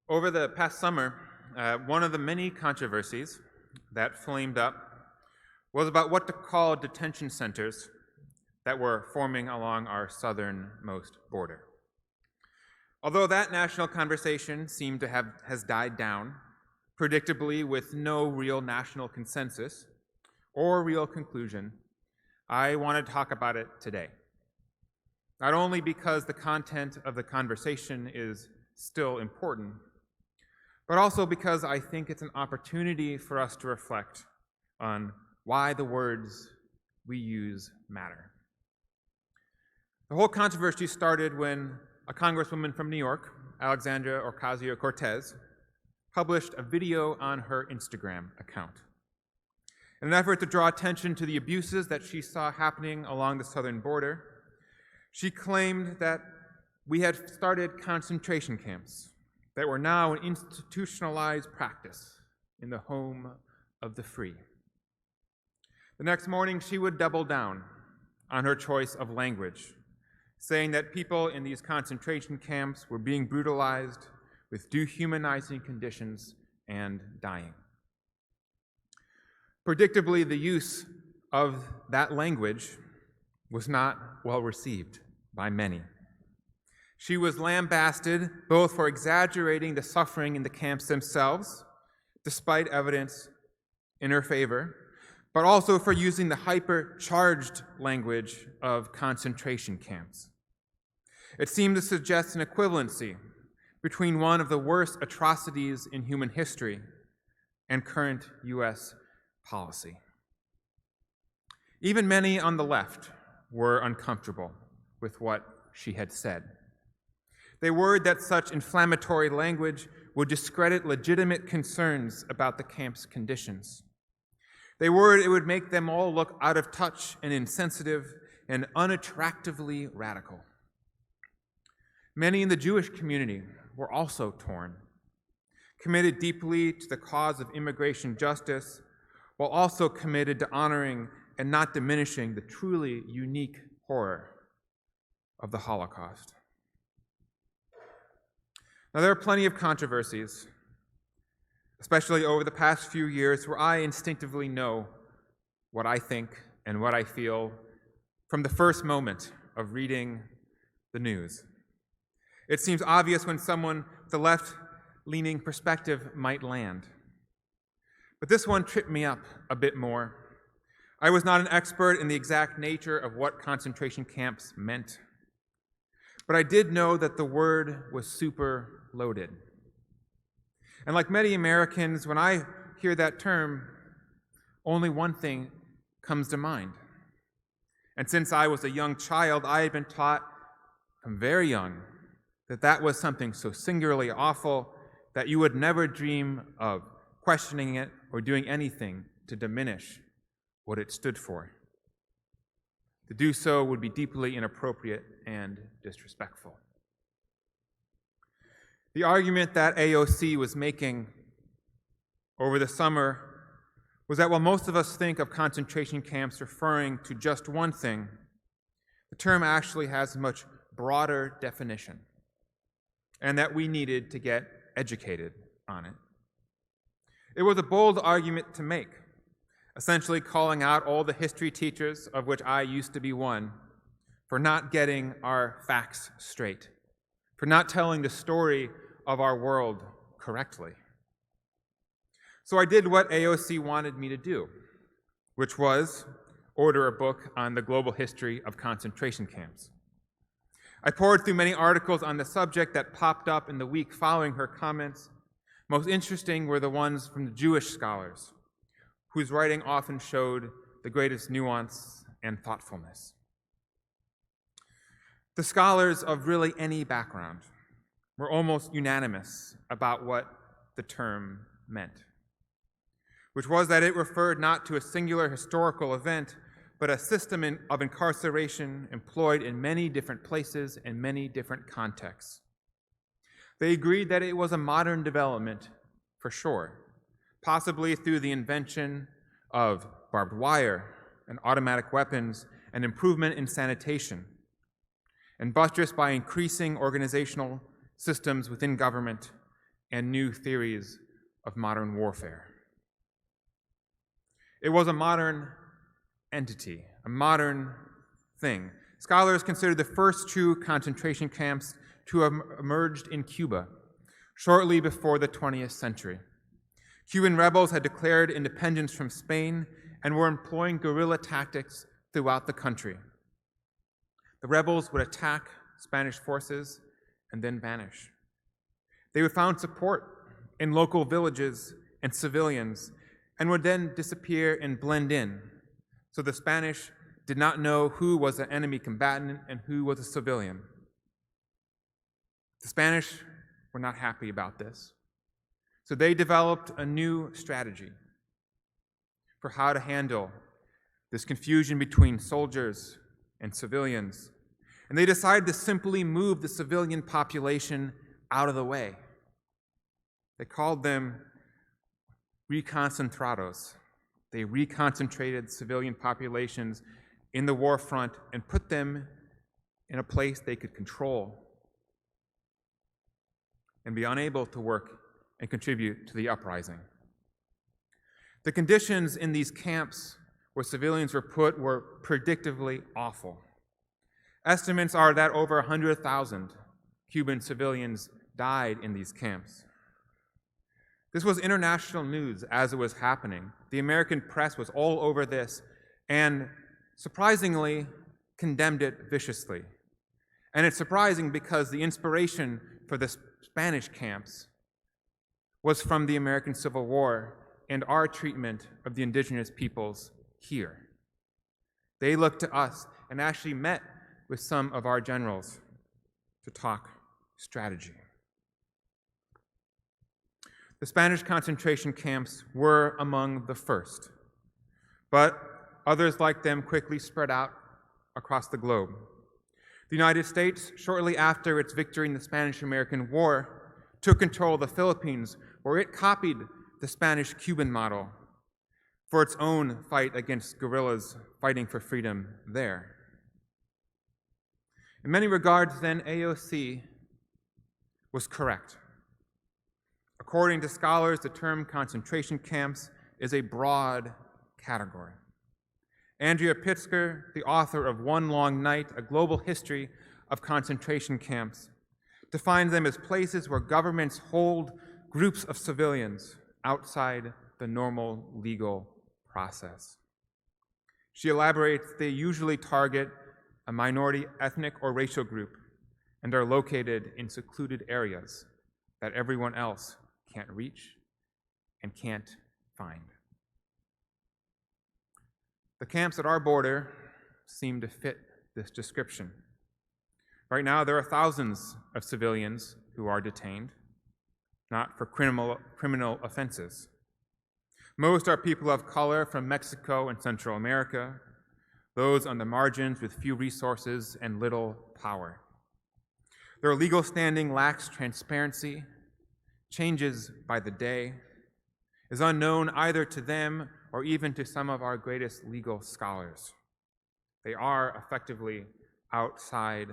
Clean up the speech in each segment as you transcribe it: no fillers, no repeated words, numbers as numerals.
Over the past summer, one of the many controversies that flamed up was about what to call detention centers that were forming along our southernmost border. Although that national conversation seemed to has died down, predictably with no real national consensus or real conclusion, I want to talk about it today. Not only because the content of the conversation is still important, but also because I think it's an opportunity for us to reflect on why the words we use matter. The whole controversy started when a congresswoman from New York, Alexandria Ocasio-Cortez, published a video on her Instagram account. In an effort to draw attention to the abuses that she saw happening along the southern border, she claimed that we had started concentration camps that were now an institutionalized practice in the home of the free. The next morning, she would double down on her choice of language, saying that people in these concentration camps were being brutalized with dehumanizing conditions and dying. Predictably, the use of that language was not well received by many. She was lambasted both for exaggerating the suffering in the camps themselves, despite evidence in her favor, but also for using the hyper-charged language of concentration camps. It seemed to suggest an equivalency between one of the worst atrocities in human history and current U.S. policy. Even many on the left were uncomfortable with what she had said. They worried that such inflammatory language would discredit legitimate concerns about the camp's conditions. They worried it would make them all look out of touch and insensitive and unattractively radical. Many in the Jewish community were also torn, committed deeply to the cause of immigration justice, while also committed to honoring and not diminishing the truly unique horror of the Holocaust. Now, there are plenty of controversies, especially over the past few years, where I instinctively know what I think and what I feel from the first moment of reading the news. It seems obvious when someone with a left-leaning perspective might land. But this one tripped me up a bit more. I was not an expert in the exact nature of what concentration camps meant, but I did know that the word was super loaded. And like many Americans, when I hear that term, only one thing comes to mind. And since I was a young child, I had been taught from very young that that was something so singularly awful that you would never dream of questioning it or doing anything to diminish what it stood for. To do so would be deeply inappropriate and disrespectful. The argument that AOC was making over the summer was that while most of us think of concentration camps referring to just one thing, the term actually has a much broader definition, and that we needed to get educated on it. It was a bold argument to make, essentially calling out all the history teachers, of which I used to be one, for not getting our facts straight, for not telling the story of our world correctly. So I did what AOC wanted me to do, which was order a book on the global history of concentration camps. I poured through many articles on the subject that popped up in the week following her comments. Most interesting were the ones from the Jewish scholars, whose writing often showed the greatest nuance and thoughtfulness. The scholars of really any background were almost unanimous about what the term meant, which was that it referred not to a singular historical event, but a system of incarceration employed in many different places and many different contexts. They agreed that it was a modern development, for sure, possibly through the invention of barbed wire and automatic weapons and improvement in sanitation, and buttressed by increasing organizational systems within government and new theories of modern warfare. It was a modern entity, a modern thing. Scholars consider the first true concentration camps to have emerged in Cuba shortly before the 20th century. Cuban rebels had declared independence from Spain and were employing guerrilla tactics throughout the country. The rebels would attack Spanish forces and then vanish. They would find support in local villages and civilians and would then disappear and blend in. So the Spanish did not know who was an enemy combatant and who was a civilian. The Spanish were not happy about this. So they developed a new strategy for how to handle this confusion between soldiers and civilians. And they decided to simply move the civilian population out of the way. They called them reconcentrados. They reconcentrated civilian populations in the war front and put them in a place they could control and be unable to work and contribute to the uprising. The conditions in these camps where civilians were put were predictably awful. Estimates are that over 100,000 Cuban civilians died in these camps. This was international news as it was happening. The American press was all over this and, surprisingly, condemned it viciously. And it's surprising because the inspiration for the Spanish camps was from the American Civil War and our treatment of the indigenous peoples here. They looked to us and actually met with some of our generals to talk strategy. The Spanish concentration camps were among the first, but others like them quickly spread out across the globe. The United States, shortly after its victory in the Spanish-American War, took control of the Philippines, where it copied the Spanish-Cuban model for its own fight against guerrillas fighting for freedom there. In many regards, then, AOC was correct. According to scholars, the term concentration camps is a broad category. Andrea Pitzker, the author of One Long Night, A Global History of Concentration Camps, defines them as places where governments hold groups of civilians outside the normal legal process. She elaborates they usually target a minority ethnic or racial group and are located in secluded areas that everyone else can't reach and can't find. The camps at our border seem to fit this description. Right now, there are thousands of civilians who are detained, not for criminal offenses. Most are people of color from Mexico and Central America, those on the margins with few resources and little power. Their legal standing lacks transparency, changes by the day, is unknown either to them or even to some of our greatest legal scholars. They are effectively outside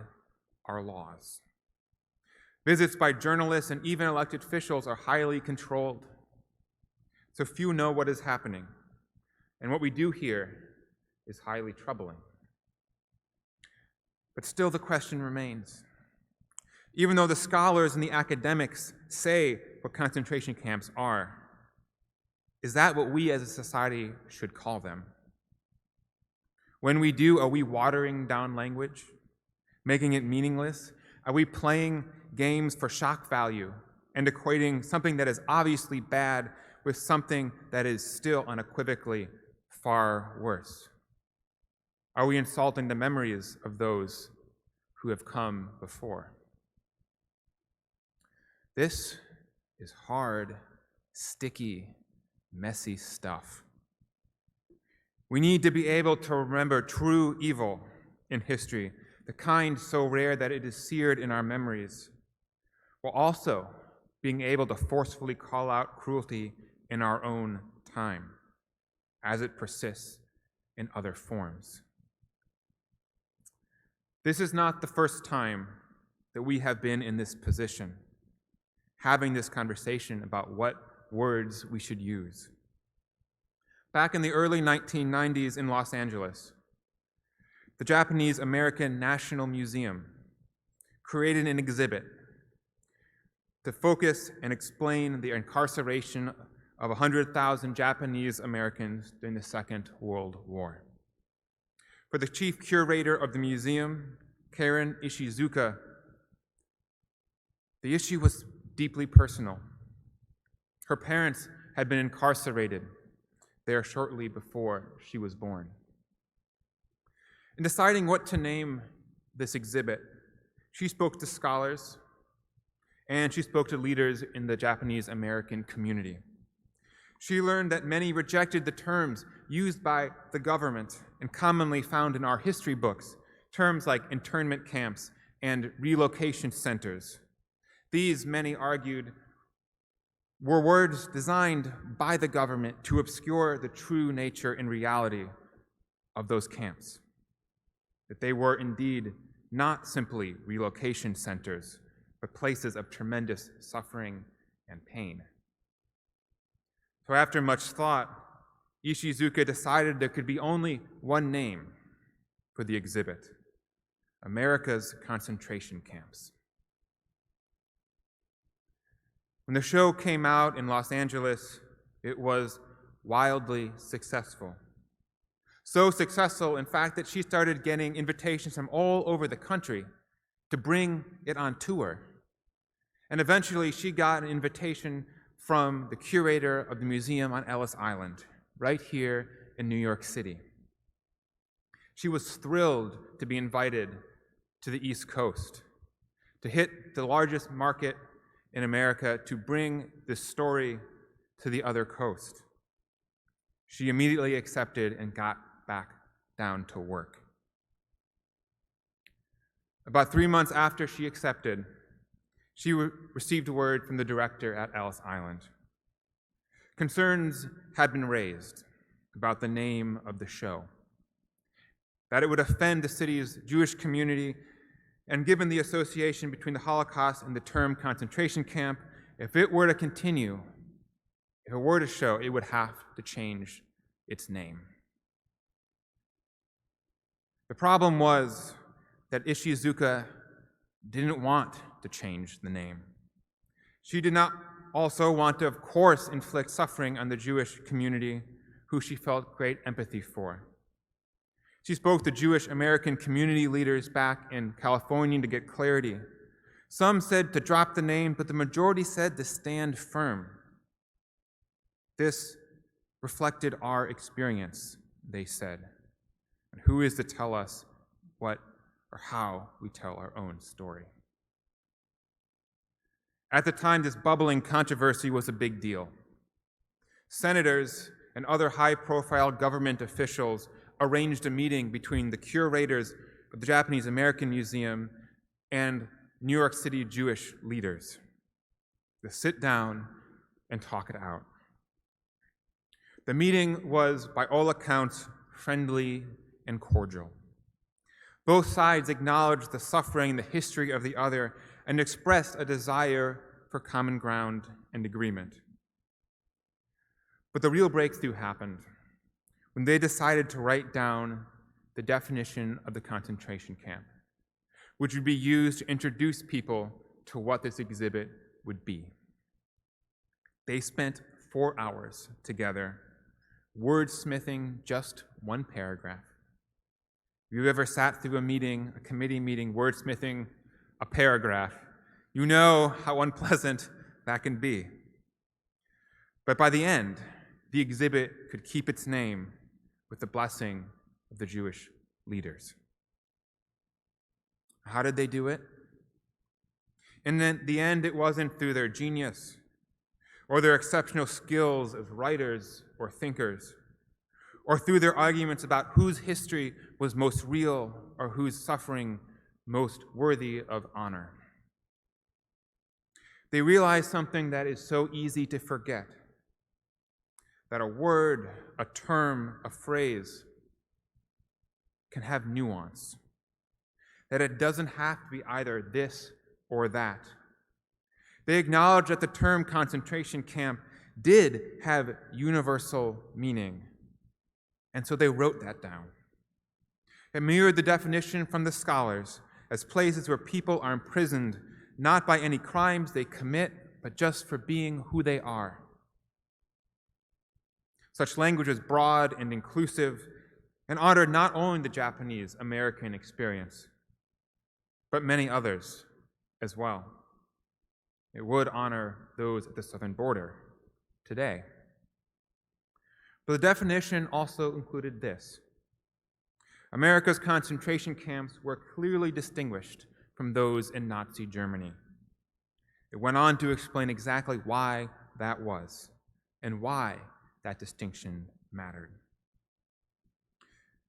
our laws. Visits by journalists and even elected officials are highly controlled, so few know what is happening, and what we do here is highly troubling. But still the question remains. Even though the scholars and the academics say what concentration camps are, is that what we as a society should call them? When we do, are we watering down language, making it meaningless? Are we playing games for shock value and equating something that is obviously bad with something that is still unequivocally far worse? Are we insulting the memories of those who have come before? This is hard, sticky, messy stuff. We need to be able to remember true evil in history, the kind so rare that it is seared in our memories, while also being able to forcefully call out cruelty in our own time as it persists in other forms. This is not the first time that we have been in this position. having this conversation about what words we should use. Back in the early 1990s in Los Angeles, the Japanese American National Museum created an exhibit to focus and explain the incarceration of 100,000 Japanese Americans during the Second World War. For the chief curator of the museum, Karen Ishizuka, the issue was deeply personal. Her parents had been incarcerated there shortly before she was born. In deciding what to name this exhibit, she spoke to scholars and she spoke to leaders in the Japanese American community. She learned that many rejected the terms used by the government and commonly found in our history books, terms like internment camps and relocation centers. These, many argued, were words designed by the government to obscure the true nature and reality of those camps, that they were indeed not simply relocation centers, but places of tremendous suffering and pain. So after much thought, Ishizuka decided there could be only one name for the exhibit: America's Concentration Camps. When the show came out in Los Angeles, it was wildly successful. So successful, in fact, that she started getting invitations from all over the country to bring it on tour. And eventually she got an invitation from the curator of the museum on Ellis Island, right here in New York City. She was thrilled to be invited to the East Coast, to hit the largest market in America, to bring this story to the other coast. She immediately accepted and got back down to work. About 3 months after she accepted, she received word from the director at Ellis Island. Concerns had been raised about the name of the show, that it would offend the city's Jewish community, and given the association between the Holocaust and the term concentration camp, if it were to continue, if it were to show, it would have to change its name. The problem was that Ishizuka didn't want to change the name. She did not also want to, of course, inflict suffering on the Jewish community, who she felt great empathy for. She spoke to Jewish American community leaders back in California to get clarity. Some said to drop the name, but the majority said to stand firm. This reflected our experience, they said. And who is to tell us what or how we tell our own story? At the time, this bubbling controversy was a big deal. Senators and other high-profile government officials arranged a meeting between the curators of the Japanese American Museum and New York City Jewish leaders to sit down and talk it out. The meeting was, by all accounts, friendly and cordial. Both sides acknowledged the suffering and the history of the other and expressed a desire for common ground and agreement. But the real breakthrough happened when they decided to write down the definition of the concentration camp, which would be used to introduce people to what this exhibit would be. They spent 4 hours together, wordsmithing just one paragraph. If you've ever sat through a committee meeting, wordsmithing a paragraph, you know how unpleasant that can be. But by the end, the exhibit could keep its name with the blessing of the Jewish leaders. How did they do it? In the end, it wasn't through their genius or their exceptional skills as writers or thinkers, or through their arguments about whose history was most real or whose suffering most worthy of honor. They realized something that is so easy to forget, that a word, a term, a phrase can have nuance, that it doesn't have to be either this or that. They acknowledged that the term concentration camp did have universal meaning, and so they wrote that down. It mirrored the definition from the scholars as places where people are imprisoned not by any crimes they commit, but just for being who they are. Such language was broad and inclusive and honored not only the Japanese American experience, but many others as well. It would honor those at the southern border today. But the definition also included this: America's concentration camps were clearly distinguished from those in Nazi Germany. It went on to explain exactly why that was and why that distinction mattered.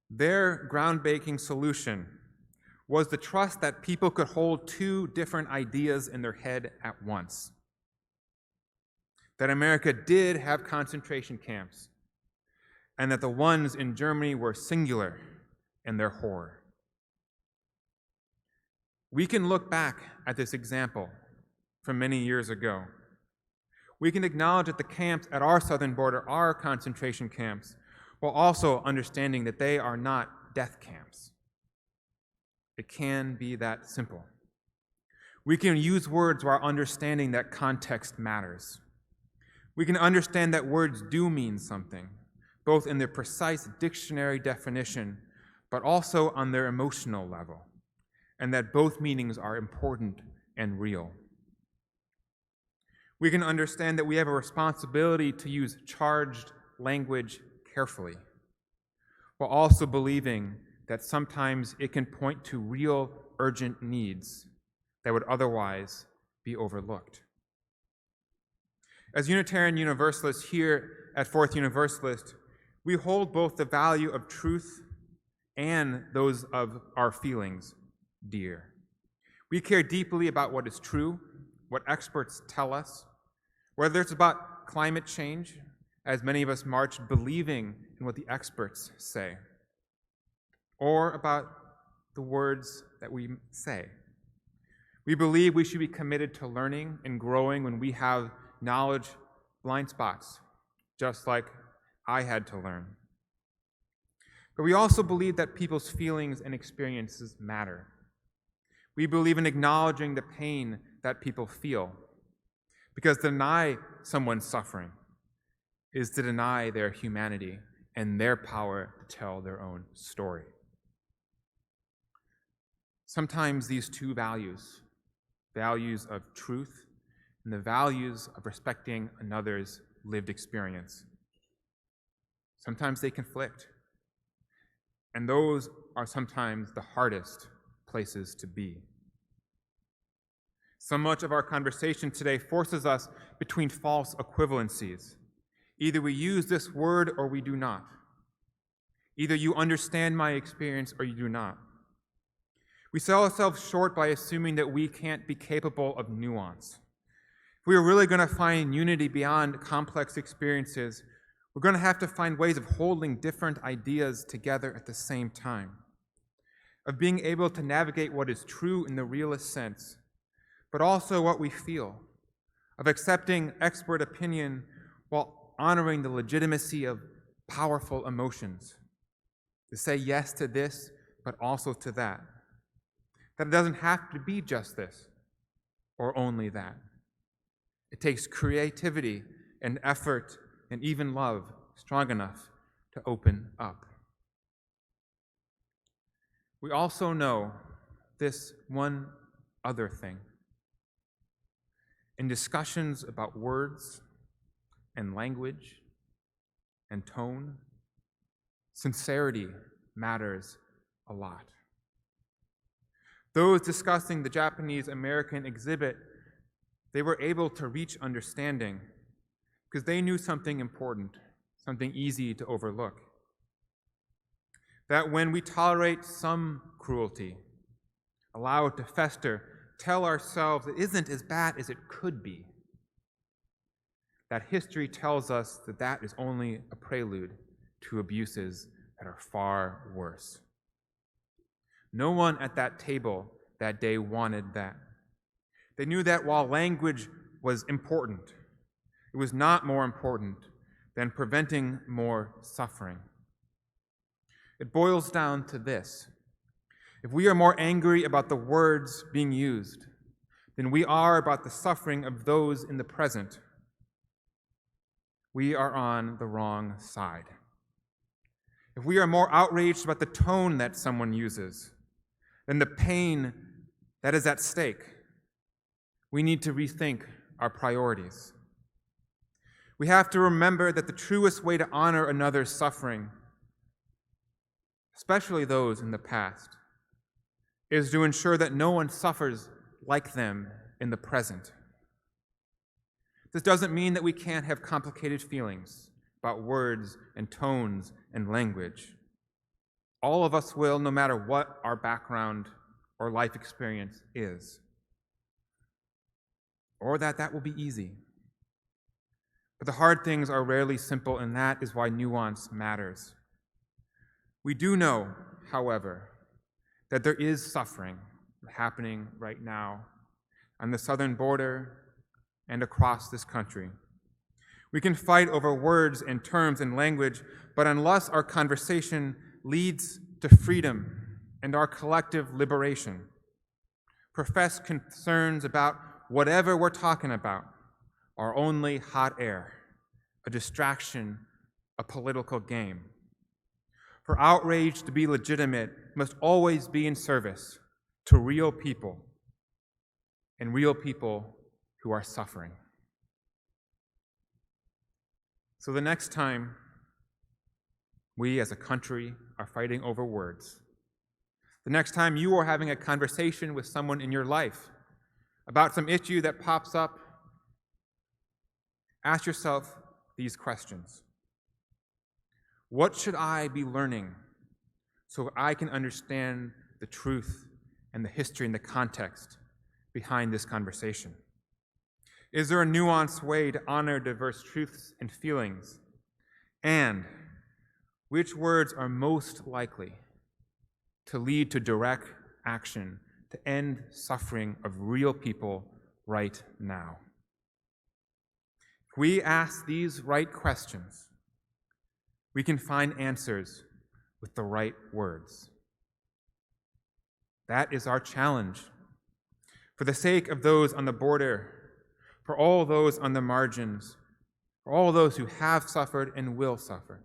Their groundbreaking solution was the trust that people could hold two different ideas in their head at once. That America did have concentration camps, and that the ones in Germany were singular in their horror. We can look back at this example from many years ago. We can acknowledge that the camps at our southern border are concentration camps, while also understanding that they are not death camps. It can be that simple. We can use words while understanding that context matters. We can understand that words do mean something, both in their precise dictionary definition, but also on their emotional level, and that both meanings are important and real. We can understand that we have a responsibility to use charged language carefully, while also believing that sometimes it can point to real, urgent needs that would otherwise be overlooked. As Unitarian Universalists here at Fourth Universalist, we hold both the value of truth and those of our feelings dear. We care deeply about what is true, what experts tell us, whether it's about climate change, as many of us march believing in what the experts say, or about the words that we say. We believe we should be committed to learning and growing when we have knowledge blind spots, just like I had to learn. But we also believe that people's feelings and experiences matter. We believe in acknowledging the pain that people feel, because to deny someone's suffering is to deny their humanity and their power to tell their own story. Sometimes these two values of truth and the values of respecting another's lived experience, sometimes they conflict. And those are sometimes the hardest places to be. So much of our conversation today forces us between false equivalencies. Either we use this word or we do not. Either you understand my experience or you do not. We sell ourselves short by assuming that we can't be capable of nuance. If we are really going to find unity beyond complex experiences, we're going to have to find ways of holding different ideas together at the same time, of being able to navigate what is true in the realist sense, but also what we feel, of accepting expert opinion while honoring the legitimacy of powerful emotions, to say yes to this, but also to that. That it doesn't have to be just this or only that. It takes creativity and effort and even love strong enough to open up. We also know this one other thing. In discussions about words and language and tone, sincerity matters a lot. Those discussing the Japanese-American exhibit, they were able to reach understanding because they knew something important, something easy to overlook. That when we tolerate some cruelty, allow it to fester, tell ourselves it isn't as bad as it could be, that history tells us that that is only a prelude to abuses that are far worse. No one at that table that day wanted that. They knew that while language was important. It was not more important than preventing more suffering. It boils down to this. If we are more angry about the words being used than we are about the suffering of those in the present, we are on the wrong side. If we are more outraged about the tone that someone uses than the pain that is at stake, we need to rethink our priorities. We have to remember that the truest way to honor another's suffering, especially those in the past, is to ensure that no one suffers like them in the present. This doesn't mean that we can't have complicated feelings about words and tones and language. All of us will, no matter what our background or life experience is. Or that will be easy. But the hard things are rarely simple, and that is why nuance matters. We do know, however, that there is suffering happening right now on the southern border and across this country. We can fight over words and terms and language, but unless our conversation leads to freedom and our collective liberation, professed concerns about whatever we're talking about are only hot air, a distraction, a political game. For outrage to be legitimate must always be in service to real people and real people who are suffering. So the next time we as a country are fighting over words, the next time you are having a conversation with someone in your life about some issue that pops up, ask yourself these questions. What should I be learning so I can understand the truth and the history and the context behind this conversation? Is there a nuanced way to honor diverse truths and feelings? And which words are most likely to lead to direct action to end suffering of real people right now? If we ask these right questions, we can find answers with the right words. That is our challenge. For the sake of those on the border, for all those on the margins, for all those who have suffered and will suffer,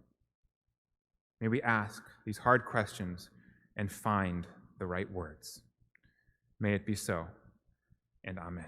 may we ask these hard questions and find the right words. May it be so, and amen.